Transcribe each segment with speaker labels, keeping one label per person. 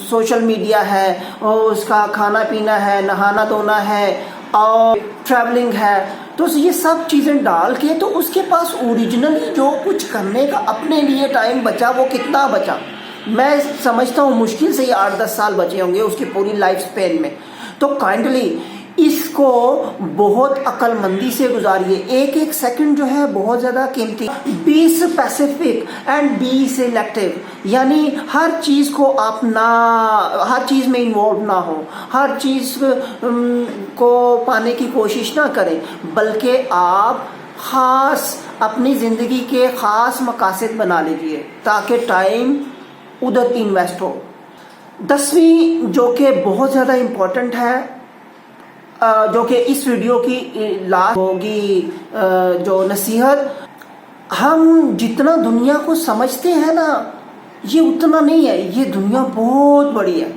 Speaker 1: Social media ہے، اور اس کا کھانا پینا ہے، نہانا دھونا ہے اور ٹریولنگ ہے، تو یہ سب چیزیں ڈال کے تو اس کے پاس اوریجنلی جو کچھ کرنے کا اپنے لیے ٹائم بچا وہ کتنا بچا؟ میں سمجھتا ہوں مشکل سے یہ 8-10 سال بچے ہوں گے اس کی پوری لائف سپین میں. تو کائنڈلی اس کو بہت عقل مندی سے گزاریے. ایک ایک سیکنڈ جو ہے بہت زیادہ قیمتی. Be specific and be selective, یعنی ہر چیز کو آپ ہر چیز میں انوالو نہ ہو، ہر چیز کو پانے کی کوشش نہ کریں، بلکہ آپ خاص اپنی زندگی کے خاص مقاصد بنا لیجیے تاکہ ٹائم ادھر انویسٹ ہو. 10ویں جو کہ بہت زیادہ امپورٹنٹ ہے، جو کہ اس ویڈیو کی لاسٹ ہوگی، جو نصیحت، ہم جتنا دنیا کو سمجھتے ہیں نا یہ اتنا نہیں ہے. یہ دنیا بہت بڑی ہے.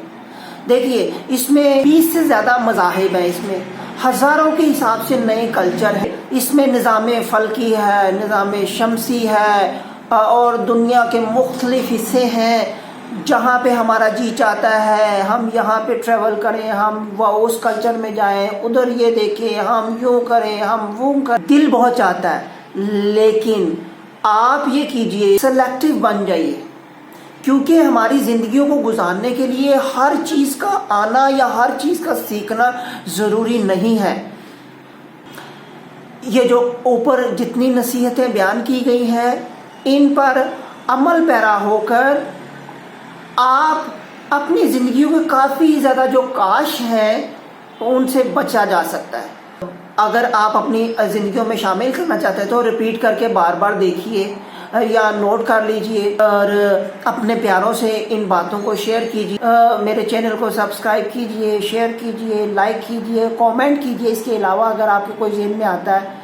Speaker 1: دیکھیے اس میں 20 سے زیادہ مذاہب ہیں، اس میں ہزاروں کے حساب سے نئے کلچر ہے. اس میں نظام فلکی ہے، نظام شمسی ہے، اور دنیا کے مختلف حصے ہیں جہاں پہ ہمارا جی چاہتا ہے ہم یہاں پہ ٹریول کریں، ہم اس کلچر میں جائیں، ادھر یہ دیکھیں، ہم یوں کریں، ہم وہ کریں. دل بہت چاہتا ہے، لیکن آپ یہ کیجئے سلیکٹو بن جائیے، کیونکہ ہماری زندگیوں کو گزارنے کے لیے ہر چیز کا آنا یا ہر چیز کا سیکھنا ضروری نہیں ہے. یہ جو اوپر جتنی نصیحتیں بیان کی گئی ہیں ان پر عمل پیرا ہو کر آپ اپنی زندگیوں کے کافی زیادہ جو کاش ہیں ان سے بچا جا سکتا ہے. اگر آپ اپنی زندگیوں میں شامل کرنا چاہتے ہیں تو ریپیٹ کر کے بار بار دیکھیے یا نوٹ کر لیجئے، اور اپنے پیاروں سے ان باتوں کو شیئر کیجئے. میرے چینل کو سبسکرائب کیجئے، شیئر کیجئے، لائک کیجئے، کامنٹ کیجئے. اس کے علاوہ اگر آپ کے کوئی ذہن میں آتا ہے